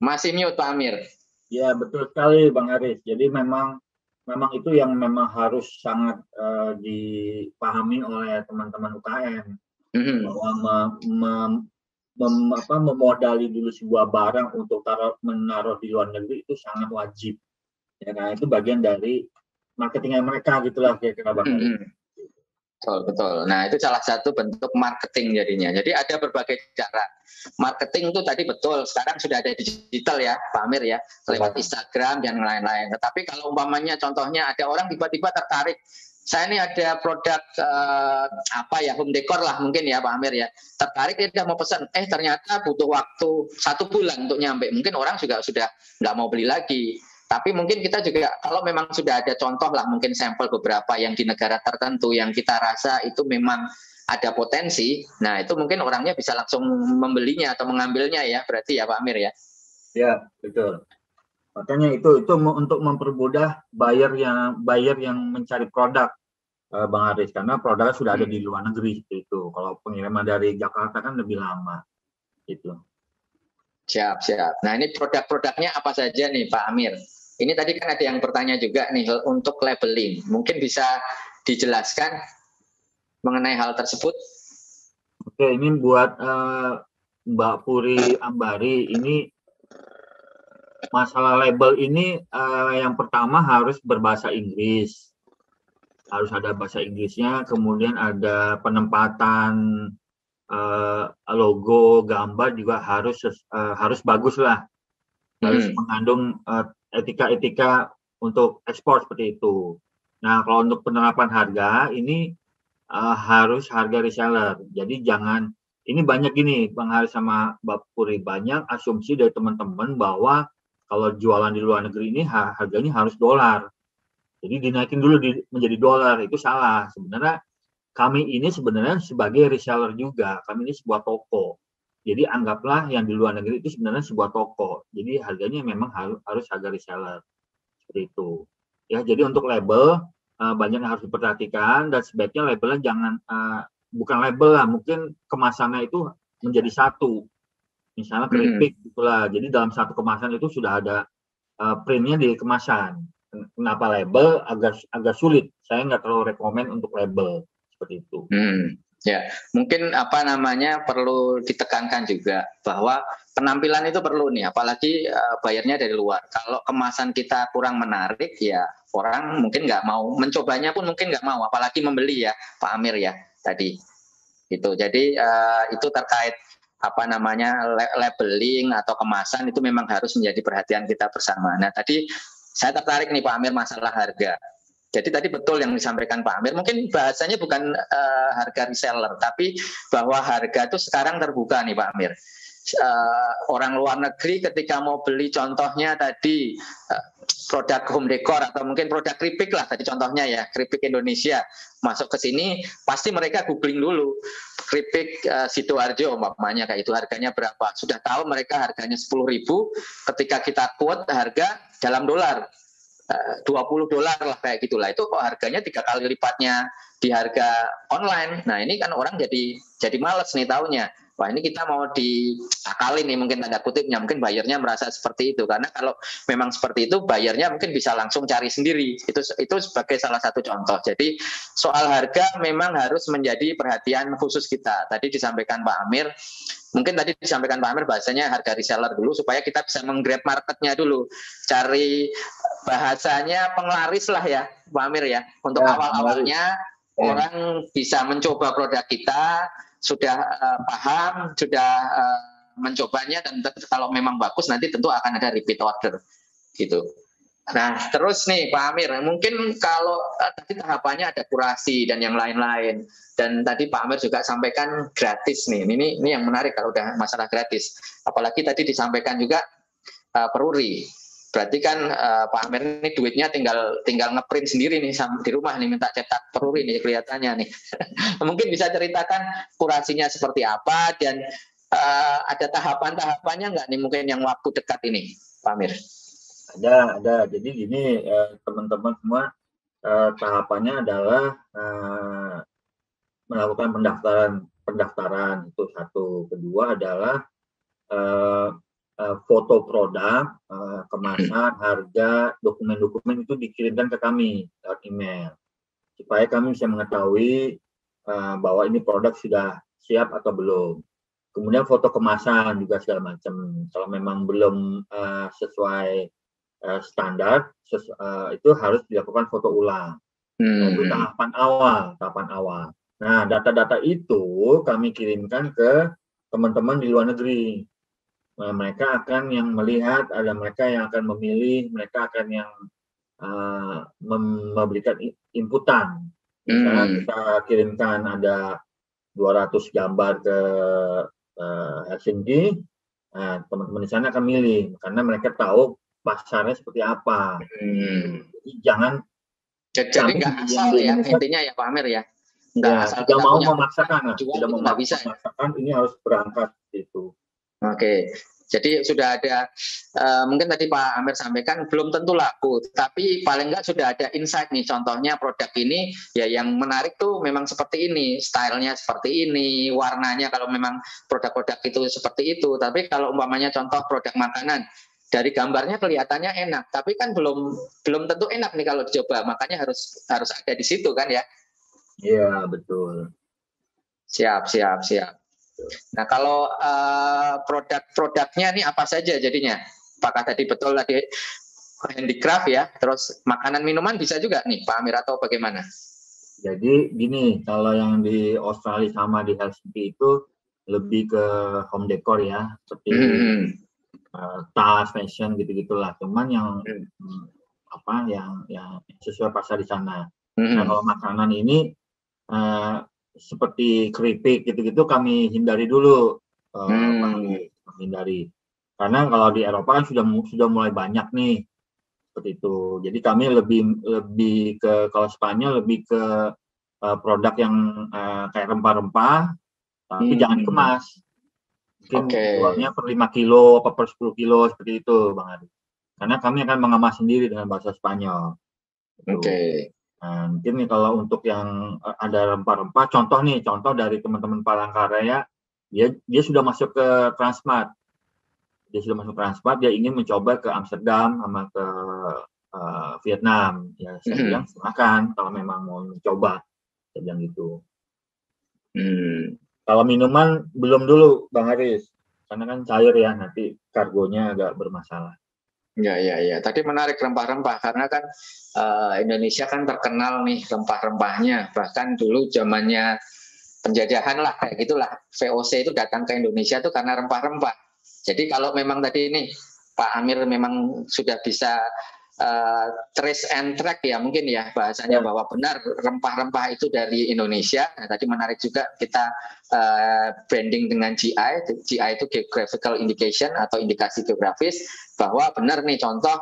Masih mute Pak Amir. Ya, betul sekali Bang Aris. Jadi memang itu yang memang harus sangat dipahami oleh teman-teman UKM, bahwa memodali dulu sebuah barang untuk menaruh di luar negeri itu sangat wajib. Ya, karena itu bagian dari marketingnya mereka gitulah kira-kira Bang Aris. Betul. Nah, itu salah satu bentuk marketing jadinya. Jadi ada berbagai cara. Marketing itu tadi betul, sekarang sudah ada digital ya, Pak Amir ya, lewat Instagram dan lain-lain. Tetapi kalau umpamanya contohnya ada orang tiba-tiba tertarik, saya ini ada produk home decor lah mungkin ya Pak Amir ya, tertarik dia mau pesan, ternyata butuh waktu 1 bulan untuk nyampe. Mungkin orang juga sudah nggak mau beli lagi. Tapi mungkin kita juga kalau memang sudah ada contoh lah mungkin sampel beberapa yang di negara tertentu yang kita rasa itu memang ada potensi, nah itu mungkin orangnya bisa langsung membelinya atau mengambilnya ya, berarti ya Pak Amir ya. Ya, betul. Makanya itu untuk mempermudah buyer yang mencari produk Bang Aris, karena produknya sudah ada di luar negeri itu. Kalau pengiriman dari Jakarta kan lebih lama itu. Siap. Nah, ini produk-produknya apa saja nih Pak Amir? Ini tadi kan ada yang bertanya juga nih untuk labeling. Mungkin bisa dijelaskan mengenai hal tersebut? Oke, ini buat Mbak Puri Ambari, ini masalah label ini yang pertama harus berbahasa Inggris. Harus ada bahasa Inggrisnya, kemudian ada penempatan logo, gambar juga harus bagus lah. Harus mengandung etika-etika untuk ekspor seperti itu. Nah, kalau untuk penerapan harga ini harus harga reseller. Jadi jangan, ini banyak gini Bang Haris sama Mbak Puri, banyak asumsi dari teman-teman bahwa kalau jualan di luar negeri ini harganya harus dolar. Jadi dinaikin dulu menjadi dolar, itu salah. Sebenarnya kami ini sebagai reseller juga, kami ini sebuah toko. Jadi anggaplah yang di luar negeri itu sebenarnya sebuah toko. Jadi harganya memang harus harga reseller. Seperti itu. Ya, jadi untuk label banyak yang harus diperhatikan, dan sebaiknya labelnya jangan bukan label lah, mungkin kemasannya itu menjadi satu. Misalnya keripik itulah. Jadi dalam satu kemasan itu sudah ada printnya di kemasan. Kenapa label agak sulit? Saya nggak terlalu rekomen untuk label seperti itu. Ya, mungkin perlu ditekankan juga bahwa penampilan itu perlu nih, apalagi bayarnya dari luar. Kalau kemasan kita kurang menarik ya orang mungkin nggak mau, mencobanya pun mungkin nggak mau, apalagi membeli ya Pak Amir ya tadi. Itu. Jadi itu terkait labeling atau kemasan itu memang harus menjadi perhatian kita bersama. Nah tadi saya tertarik nih Pak Amir masalah harga. Jadi tadi betul yang disampaikan Pak Amir. Mungkin bahasanya bukan harga reseller, tapi bahwa harga itu sekarang terbuka nih Pak Amir. Orang luar negeri ketika mau beli contohnya tadi produk home decor atau mungkin produk keripik lah tadi contohnya ya, keripik Indonesia masuk ke sini pasti mereka googling dulu keripik Sidoarjo umpamanya kayak itu harganya berapa, sudah tahu mereka harganya 10.000, ketika kita quote harga dalam dolar $20 lah kayak gitulah, itu kok harganya 3 kali lipatnya di harga online. Nah ini kan orang jadi males nih taunya. Wah ini kita mau diakalin nih mungkin tanda kutipnya, mungkin bayarnya merasa seperti itu, karena kalau memang seperti itu bayarnya mungkin bisa langsung cari sendiri. Itu sebagai salah satu contoh. Jadi soal harga memang harus menjadi perhatian khusus kita. Tadi disampaikan Pak Amir, mungkin tadi disampaikan Pak Amir bahasanya harga reseller dulu supaya kita bisa menggrab marketnya dulu, cari bahasanya penglaris lah ya Pak Amir ya, untuk awal-awalnya orang bisa mencoba produk kita, sudah paham, sudah mencobanya, dan kalau memang bagus nanti tentu akan ada repeat order gitu. Nah terus nih Pak Amir, mungkin kalau tadi tahapannya ada kurasi dan yang lain-lain, dan tadi Pak Amir juga sampaikan gratis nih, ini yang menarik kalau udah masalah gratis, apalagi tadi disampaikan juga peruri. Berarti kan Pak Amir ini duitnya tinggal ngeprint sendiri nih di rumah nih, minta cetak peruri nih kelihatannya nih. Mungkin bisa ceritakan kurasinya seperti apa, dan ada tahapan-tahapannya nggak nih mungkin yang waktu dekat ini Pak Amir? Ada. Jadi gini teman-teman semua, tahapannya adalah melakukan pendaftaran itu satu. Kedua adalah foto produk, kemasan, harga, dokumen-dokumen itu dikirimkan ke kami lewat email supaya kami bisa mengetahui bahwa ini produk sudah siap atau belum. Kemudian foto kemasan juga segala macam. Kalau memang belum sesuai standar, itu harus dilakukan foto ulang. Nah, itu tahapan awal. Nah, data-data itu kami kirimkan ke teman-teman di luar negeri. Nah, mereka akan yang melihat, ada mereka yang akan memilih, mereka akan yang memberikan inputan. Misalnya kita kirimkan ada 200 gambar ke Helsinki, nah, teman-teman di sana akan milih, karena mereka tahu pasarnya seperti apa. Jadi jangan nggak asal ya intinya ya Pak Amir ya. Tidak mau memaksakan, ini harus berangkat itu. Oke, jadi sudah ada mungkin tadi Pak Amir sampaikan belum tentu laku, tapi paling nggak sudah ada insight nih. Contohnya produk ini ya yang menarik tuh memang seperti ini, stylenya seperti ini, warnanya kalau memang produk-produk itu seperti itu. Tapi kalau umpamanya contoh produk makanan, dari gambarnya kelihatannya enak, tapi kan belum tentu enak nih kalau dicoba. Makanya harus ada di situ kan ya. Iya betul. Siap. Nah kalau produk-produknya nih apa saja jadinya? Apakah tadi betul tadi handicraft ya, terus makanan minuman bisa juga nih Pak Amir atau bagaimana? Jadi gini, kalau yang di Australia sama di Helsinki itu lebih ke home decor ya, seperti tas, fashion gitu-gitulah. Cuman yang yang sesuai pasar di sana. Nah kalau makanan ini seperti keripik gitu-gitu kami hindari dulu, karena kalau di Eropa kan sudah mulai banyak nih seperti itu. Jadi kami lebih ke, kalau Spanyol lebih ke produk yang kayak rempah-rempah, tapi jangan dikemas. Mungkin jualnya per 5 kilo atau per 10 kilo seperti itu Bang Adi. Karena kami akan mengemas sendiri dengan bahasa Spanyol. Nah, mungkin nih kalau untuk yang ada rempah-rempah, contoh dari teman-teman Palangkaraya, dia sudah masuk ke Transmart. Dia ingin mencoba ke Amsterdam sama ke Vietnam. Ya saya bilang silakan kalau memang mau mencoba, saya bilang gitu. Kalau minuman belum dulu Bang Haris, karena kan cair ya, nanti kargonya agak bermasalah. Ya. Tadi menarik rempah-rempah, karena kan Indonesia kan terkenal nih rempah-rempahnya. Bahkan dulu zamannya penjajahan lah kayak gitulah, VOC itu datang ke Indonesia tuh karena rempah-rempah. Jadi kalau memang tadi ini Pak Amir memang sudah bisa trace and track ya mungkin ya bahasanya, bahwa benar rempah-rempah itu dari Indonesia. Nah, tadi menarik juga kita branding dengan GI. GI itu Geographical Indication atau indikasi geografis, bahwa benar nih contoh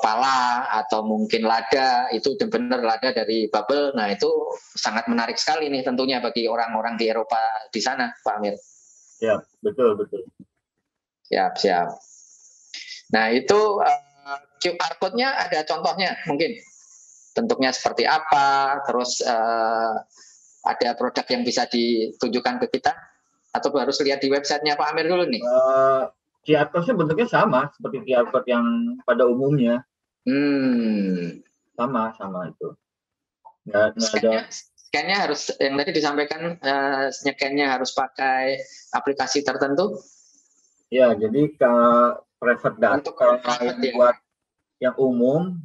pala atau mungkin lada itu benar lada dari Babel. Nah, itu sangat menarik sekali nih tentunya bagi orang-orang di Eropa di sana, Pak Amir. Ya, betul. Siap. Nah, itu QR code-nya ada contohnya mungkin bentuknya seperti apa, terus ada produk yang bisa ditunjukkan ke kita, atau harus lihat di websitenya Pak Amir dulu nih? QR code-nya bentuknya sama seperti QR code yang pada umumnya. Sama itu. Scan-nya harus, yang tadi disampaikan, scan-nya harus pakai aplikasi tertentu? Ya, jadi private data buat yang umum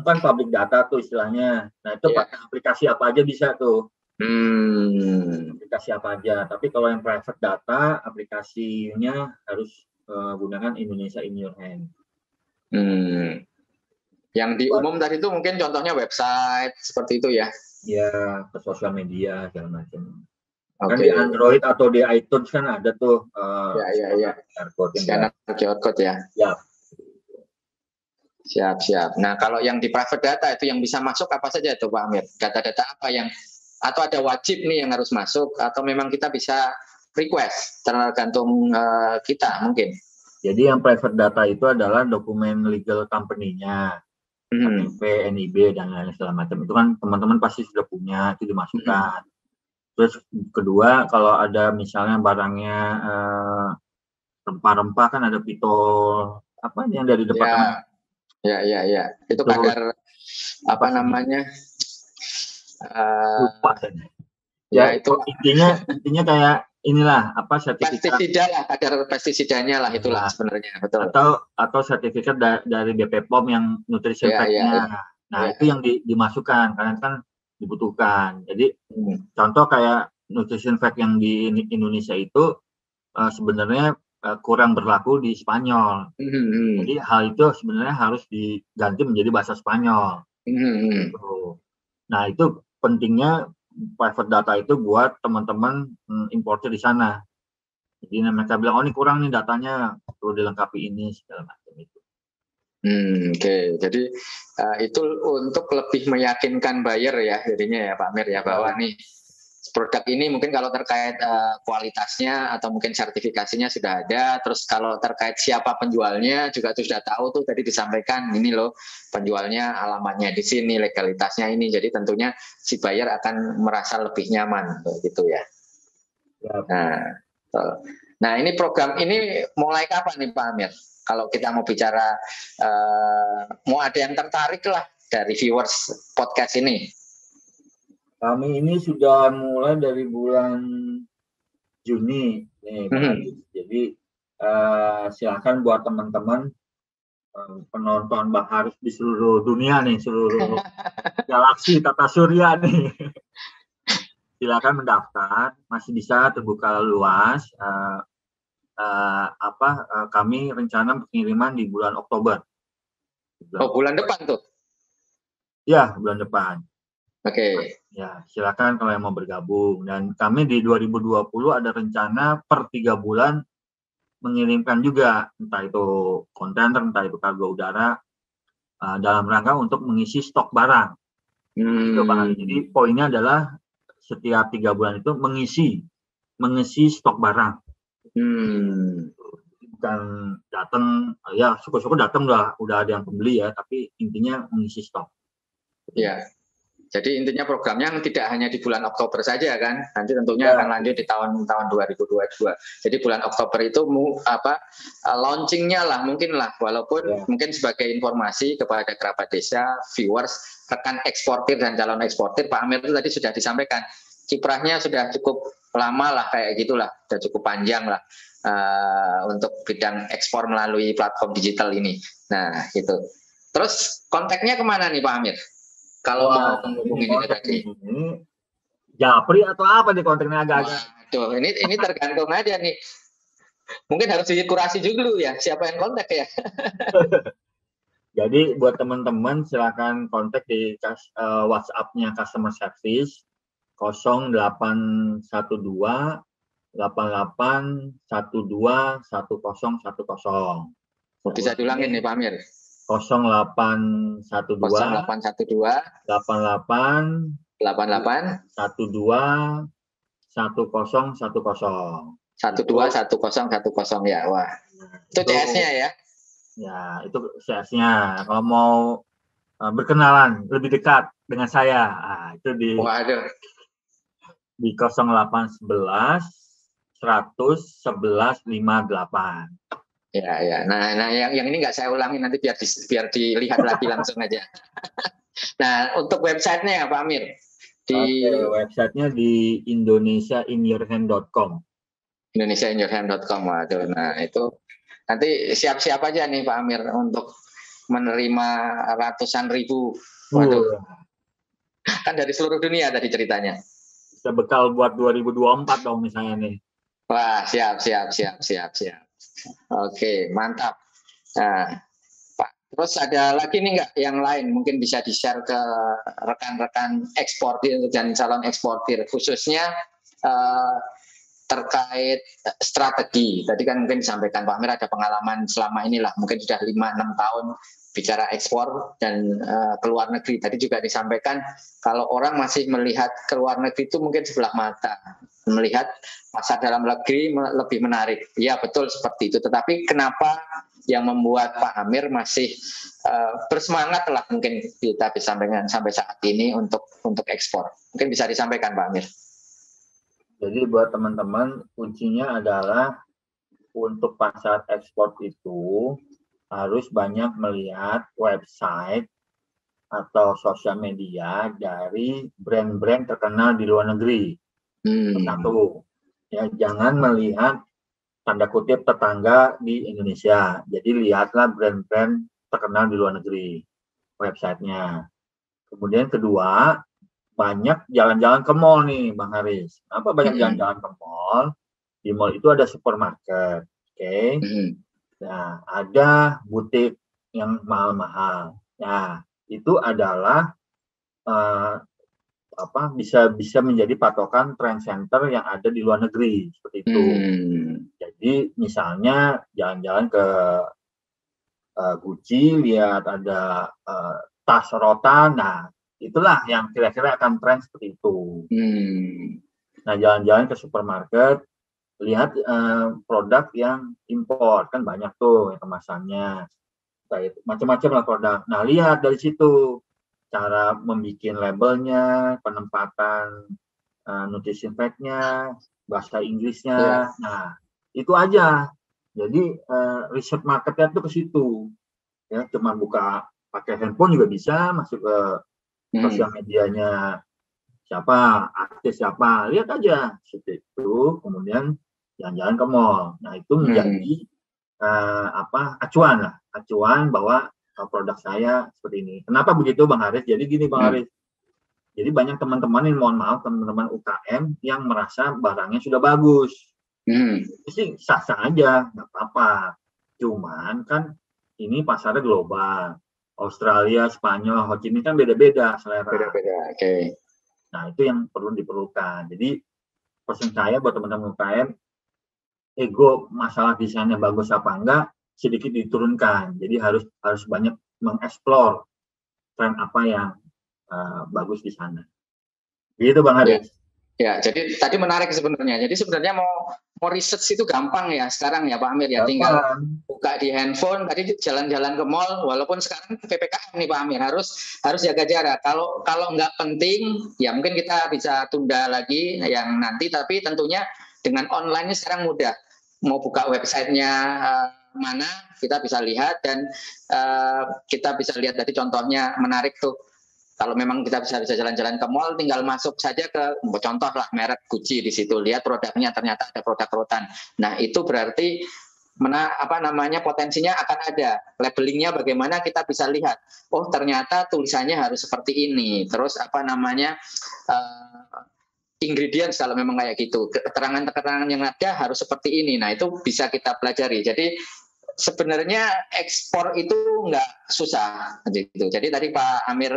kan public data tuh istilahnya. Nah, itu pakai aplikasi apa aja bisa tuh. Aplikasi apa aja. Tapi kalau yang private data, aplikasinya harus gunakan Indonesia in Your Hand. Yang di umum tadi itu mungkin contohnya website seperti itu ya? Ya, ke sosial media segala macam. Kan di Android atau di iTunes kan ada tuh scanner QR code ya. Siap. Nah, kalau yang di private data itu yang bisa masuk apa saja tuh Pak Amir? Data-data apa yang, atau ada wajib nih yang harus masuk, atau memang kita bisa request tergantung kita mungkin? Jadi yang private data itu adalah dokumen legal company-nya, KTP, NIB dan lain segala macam. Itu kan teman-teman pasti sudah punya, itu dimasukkan. Terus kedua, kalau ada misalnya barangnya rempah-rempah kan ada pitol apa yang dari departemen. Ya. Itu kadar apa namanya? Lupa ya itu intinya kayak inilah apa sertifikat pestisida lah, kadar pestisidanya lah itulah sebenarnya, betul. Atau sertifikat dari BP POM yang nutrition fact-nya. Nah, itu yang dimasukkan karena kan dibutuhkan. Jadi contoh kayak nutrition fact yang di Indonesia itu sebenarnya kurang berlaku di Spanyol. Jadi hal itu sebenarnya harus diganti menjadi bahasa Spanyol. Nah, itu pentingnya private data itu buat teman-teman importer di sana. Jadi mereka bilang, oh ini kurang nih datanya, perlu dilengkapi ini segala macam itu. Oke. Jadi itu untuk lebih meyakinkan buyer ya jadinya ya Pak Amir ya, bahwa nih produk ini mungkin kalau terkait kualitasnya atau mungkin sertifikasinya sudah ada, terus kalau terkait siapa penjualnya juga sudah tahu tuh, tadi disampaikan ini loh penjualnya, alamatnya di sini, legalitasnya ini, jadi tentunya si buyer akan merasa lebih nyaman gitu ya. Nah ini program ini mulai kapan nih Pak Amir? Kalau kita mau bicara, mau ada yang tertarik lah dari viewers podcast ini? Kami ini sudah mulai dari bulan Juni nih, Jadi silakan buat teman-teman penonton Bang Haris di seluruh dunia nih, seluruh galaksi tata surya nih. Silakan mendaftar, masih bisa terbuka luas. Kami rencana pengiriman di bulan Oktober. Bulan depan tuh? Ya, bulan depan. Oke. Ya, silakan kalau yang mau bergabung. Dan kami di 2020 ada rencana per 3 bulan mengirimkan juga, entah itu kontainer, entah itu kargo udara, dalam rangka untuk mengisi stok barang. Jadi poinnya adalah setiap 3 bulan itu mengisi stok barang. Bukan datang, ya syukur-syukur datang udah ada yang pembeli ya, tapi intinya mengisi stok. Iya. Jadi intinya programnya tidak hanya di bulan Oktober saja kan, nanti tentunya akan lanjut di tahun 2022. Jadi bulan Oktober itu launchingnya lah mungkin lah, walaupun mungkin sebagai informasi kepada kerabat desa, viewers, rekan eksportir dan calon eksportir, Pak Amir itu tadi sudah disampaikan, kiprahnya sudah cukup lama lah kayak gitulah, sudah cukup panjang lah untuk bidang ekspor melalui platform digital ini. Nah gitu. Terus kontaknya kemana nih Pak Amir? Kalau mau menghubungi ini tadi, Japri atau apa nih kontaknya agak-agak? Waduh, ini tergantung aja nih. Mungkin harus dikurasi dulu ya, siapa yang kontak ya. Jadi buat teman-teman silakan kontak di WhatsApp-nya customer service 0812 88121010. Bisa diulangin nih Pak Amir. 0812 0812 88 88 12 1010. 121010 ya. Wah. Itu CS-nya ya. Ya, itu CS-nya. Kalau mau berkenalan lebih dekat dengan saya, itu di Waduh. di 0811 100 11 58. Ya. Nah yang ini nggak saya ulangi nanti biar dilihat lagi langsung aja. Nah, untuk websitenya ya Pak Amir. Websitenya di indonesiainyourhand.com. indonesiainyourhand.com. Waduh, nah itu nanti siap-siap aja nih Pak Amir untuk menerima ratusan ribu. Waduh. Kan dari seluruh dunia tadi ceritanya. Bisa bekal buat 2024 dong misalnya nih. Wah, siap. Oke, mantap. Nah, Pak, terus ada lagi nih nggak yang lain mungkin bisa di-share ke rekan-rekan eksportir dan calon eksportir, khususnya terkait strategi. Tadi kan mungkin disampaikan Pak Amir ada pengalaman selama inilah, mungkin sudah 5-6 tahun bicara ekspor dan ke luar negeri. Tadi juga disampaikan kalau orang masih melihat ke luar negeri itu mungkin sebelah mata, melihat pasar dalam negeri lebih menarik. Ya betul seperti itu. Tetapi kenapa yang membuat Pak Amir masih bersemangat lah mungkin kita bisa sampaikan sampai saat ini untuk ekspor? Mungkin bisa disampaikan Pak Amir. Jadi buat teman-teman kuncinya adalah untuk pasar ekspor itu harus banyak melihat website atau sosial media dari brand-brand terkenal di luar negeri. Satu, ya jangan melihat tanda kutip tetangga di Indonesia. Jadi lihatlah brand-brand terkenal di luar negeri, websitenya. Kemudian kedua, banyak jalan-jalan ke mall nih, Bang Haris. Apa banyak jalan-jalan ke mall? Di mall itu ada supermarket, oke? Nah, ada butik yang mahal-mahal. Nah, itu adalah bisa menjadi patokan trend center yang ada di luar negeri seperti itu. Jadi misalnya jalan-jalan ke Gucci, lihat ada tas rotan, nah itulah yang kira-kira akan tren seperti itu. Nah, jalan-jalan ke supermarket, lihat produk yang impor, kan banyak tuh yang kemasannya. Macam-macam lah produk. Nah, lihat dari situ cara membuat labelnya, penempatan nutrition fact-nya, bahasa Inggrisnya. Nah, itu aja. Jadi riset marketnya tuh ke situ. Ya, cuma buka pakai handphone juga bisa, masuk ke sosial medianya siapa, artis siapa, lihat aja seperti itu, kemudian jalan-jalan ke mall. Nah, itu menjadi acuan bahwa produk saya seperti ini. Kenapa begitu Bang Haris? Jadi gini Bang Haris, jadi banyak teman-teman yang mohon maaf, teman-teman UKM yang merasa barangnya sudah bagus. Itu sih sah-sah aja, nggak apa-apa. Cuman kan ini pasarnya global. Australia, Spanyol, Ho Chi Minh kan beda-beda selera. Beda-beda, oke. Nah, itu yang perlu diperlukan. Jadi, pesan saya buat teman-teman UKM, ego masalah desainnya bagus apa enggak, sedikit diturunkan. Jadi harus banyak mengeksplor tren apa yang bagus di sana. Gitu Bang Haris. Ya, jadi tadi menarik sebenarnya. Jadi sebenarnya mau research itu gampang ya sekarang ya Pak Amir ya. Tinggal buka di handphone, tadi jalan-jalan ke mall, walaupun sekarang PPKM nih Pak Amir, harus jaga jarak. Kalau nggak penting, ya mungkin kita bisa tunda lagi yang nanti, tapi tentunya dengan online ini sekarang mudah. Mau buka websitenya mana, kita bisa lihat dan kita bisa lihat tadi contohnya menarik tuh. Kalau memang kita bisa jalan-jalan ke mall, tinggal masuk saja ke contoh lah merek Gucci di situ, lihat produknya ternyata ada produk rotan. Nah itu berarti potensinya akan ada. Labelingnya bagaimana kita bisa lihat. Oh ternyata tulisannya harus seperti ini. Terus ingredients kalau memang kayak gitu. Keterangan-keterangan yang ada harus seperti ini. Nah itu bisa kita pelajari. Jadi sebenarnya ekspor itu nggak susah gitu. Jadi tadi Pak Amir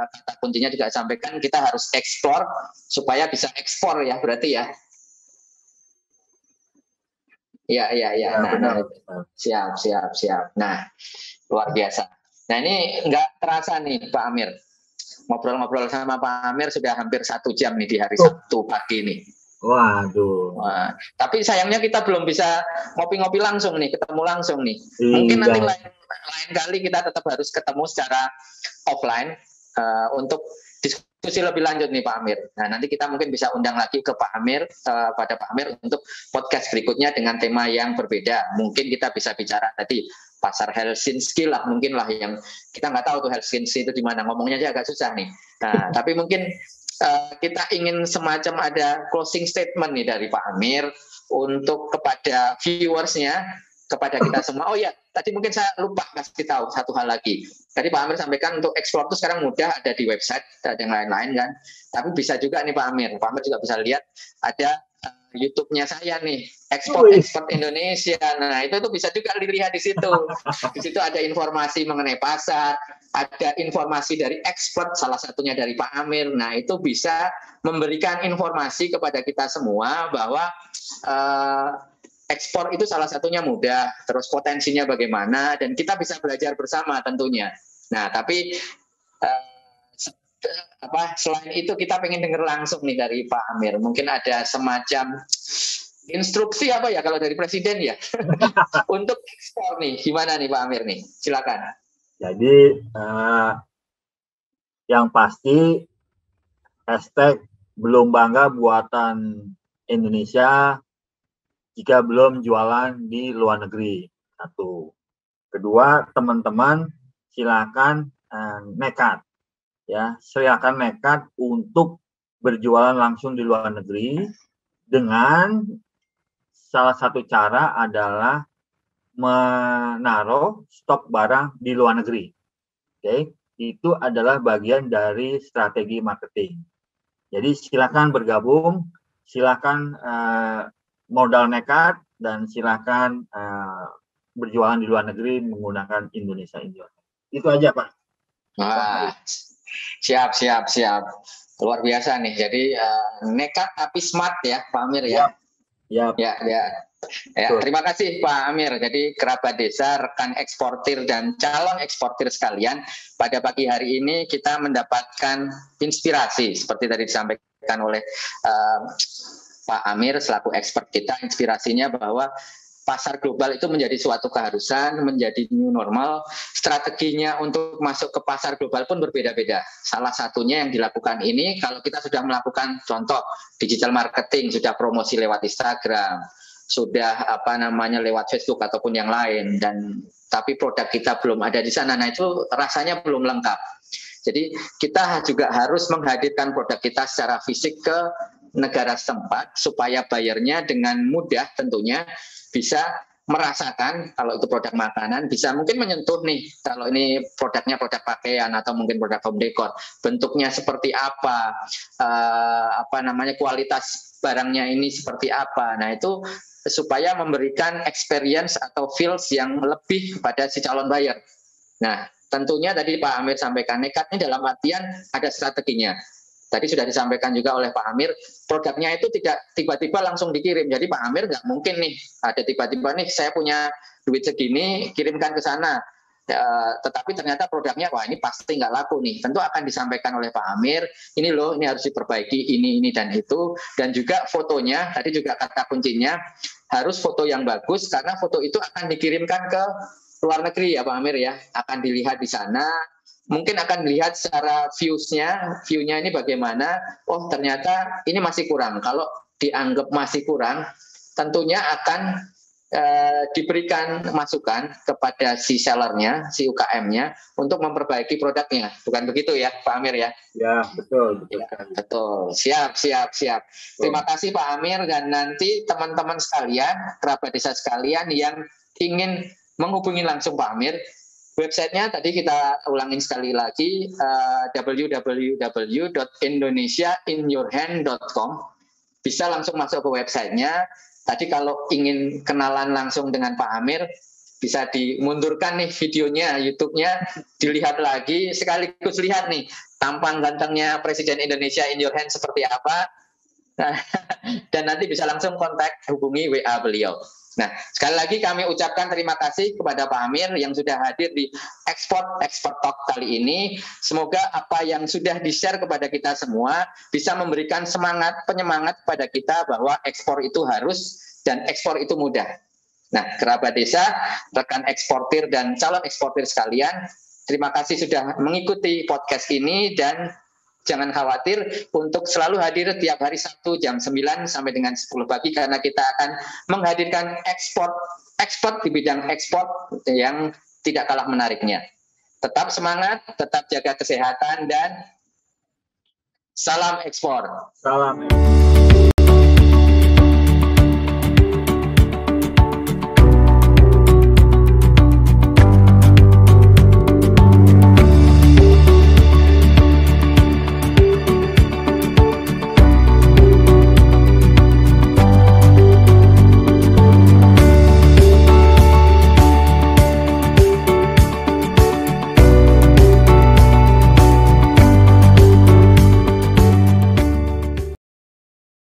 kata kuncinya juga sampaikan kita harus ekspor supaya bisa ekspor ya berarti ya. Iya. Nah, siap. Nah, luar biasa. Nah ini nggak terasa nih Pak Amir. Ngobrol-ngobrol sama Pak Amir sudah hampir 1 jam nih di hari Sabtu pagi nih. Waduh. Wah, tapi sayangnya kita belum bisa ngopi-ngopi langsung nih, ketemu langsung nih. Iya. Mungkin nanti lain kali kita tetap harus ketemu secara offline untuk diskusi lebih lanjut nih Pak Amir. Nah nanti kita mungkin bisa undang lagi ke Pak Amir, pada Pak Amir untuk podcast berikutnya dengan tema yang berbeda. Mungkin kita bisa bicara tadi pasar Helsinki lah, mungkin lah yang kita nggak tahu tuh Helsinki itu di mana. Ngomongnya aja agak susah nih. Nah tapi mungkin kita ingin semacam ada closing statement nih dari Pak Amir untuk kepada viewersnya, kepada kita semua. Oh ya, tadi mungkin saya lupa kasih tahu satu hal lagi. Tadi Pak Amir sampaikan untuk ekspor itu sekarang mudah, ada di website dan yang lain-lain kan. Tapi bisa juga nih Pak Amir juga bisa lihat ada YouTube-nya saya nih, ekspor Indonesia. Nah itu bisa juga dilihat di situ. Di situ ada informasi mengenai pasar, ada informasi dari expert, salah satunya dari Pak Amir. Nah itu bisa memberikan informasi kepada kita semua bahwa ekspor itu salah satunya mudah, terus potensinya bagaimana, dan kita bisa belajar bersama tentunya. Nah tapi selain itu kita pengen dengar langsung nih dari Pak Amir. Mungkin ada semacam instruksi apa ya kalau dari Presiden ya untuk ekspor nih. Gimana nih Pak Amir nih? Silakan. Jadi yang pasti hashtag belum bangga buatan Indonesia jika belum jualan di luar negeri. 1. Kedua, teman-teman silakan nekat. Ya, silakan nekat untuk berjualan langsung di luar negeri dengan salah satu cara adalah menaruh stok barang di luar negeri. Oke, itu adalah bagian dari strategi marketing. Jadi silakan bergabung, silakan modal nekat dan silakan berjualan di luar negeri menggunakan Indonesia. Itu aja Pak. Wah. Siap. Luar biasa nih. Jadi nekat tapi smart ya, Pak Amir ya. Ya. Terima kasih Pak Amir. Jadi kerabat desa, rekan eksportir dan calon eksportir sekalian, pada pagi hari ini kita mendapatkan inspirasi seperti tadi disampaikan oleh Pak Amir selaku expert kita. Inspirasinya bahwa pasar global itu menjadi suatu keharusan, menjadi new normal. Strateginya untuk masuk ke pasar global pun berbeda-beda. Salah satunya yang dilakukan ini, kalau kita sudah melakukan contoh digital marketing, sudah promosi lewat Instagram, sudah lewat Facebook ataupun yang lain, tapi produk kita belum ada di sana, nah itu rasanya belum lengkap. Jadi kita juga harus menghadirkan produk kita secara fisik ke negara setempat supaya bayarnya dengan mudah tentunya bisa merasakan kalau itu produk makanan, bisa mungkin menyentuh nih kalau ini produknya produk pakaian atau mungkin produk home decor, bentuknya seperti apa, kualitas barangnya ini seperti apa. Nah itu supaya memberikan experience atau feels yang lebih kepada si calon buyer. Nah tentunya tadi Pak Amir sampaikan nekatnya dalam artian ada strateginya. Tadi sudah disampaikan juga oleh Pak Amir, produknya itu tidak tiba-tiba langsung dikirim. Jadi Pak Amir nggak mungkin nih ada tiba-tiba nih saya punya duit segini kirimkan ke sana. Tetapi ternyata produknya wah ini pasti nggak laku nih. Tentu akan disampaikan oleh Pak Amir, ini loh ini harus diperbaiki ini dan itu. Dan juga fotonya, tadi juga kata kuncinya harus foto yang bagus karena foto itu akan dikirimkan ke luar negeri ya Pak Amir ya. Akan dilihat di sana. Mungkin akan dilihat secara view-nya ini bagaimana, oh ternyata ini masih kurang. Kalau dianggap masih kurang, tentunya akan diberikan masukan kepada si sellernya, si UKM-nya, untuk memperbaiki produknya. Bukan begitu ya Pak Amir ya? Ya, betul. Ya, betul. Siap. Terima kasih Pak Amir, dan nanti teman-teman sekalian, kerabat desa sekalian yang ingin menghubungi langsung Pak Amir, websitenya tadi kita ulangin sekali lagi, www.indonesiainyourhand.com. Bisa langsung masuk ke websitenya. Tadi kalau ingin kenalan langsung dengan Pak Amir, bisa dimundurkan nih videonya, YouTube-nya, dilihat lagi, sekaligus lihat nih tampang gantengnya Presiden Indonesia in your hand seperti apa. Nah, dan nanti bisa langsung kontak, hubungi WA beliau. Nah, sekali lagi kami ucapkan terima kasih kepada Pak Amir yang sudah hadir di Export Talk kali ini. Semoga apa yang sudah di-share kepada kita semua bisa memberikan penyemangat kepada kita bahwa ekspor itu harus dan ekspor itu mudah. Nah, kerabat desa, rekan eksportir dan calon eksportir sekalian, terima kasih sudah mengikuti podcast ini dan jangan khawatir untuk selalu hadir tiap hari Sabtu jam 9 sampai dengan 10 pagi karena kita akan menghadirkan expert di bidang ekspor yang tidak kalah menariknya. Tetap semangat, tetap jaga kesehatan dan salam ekspor. Salam.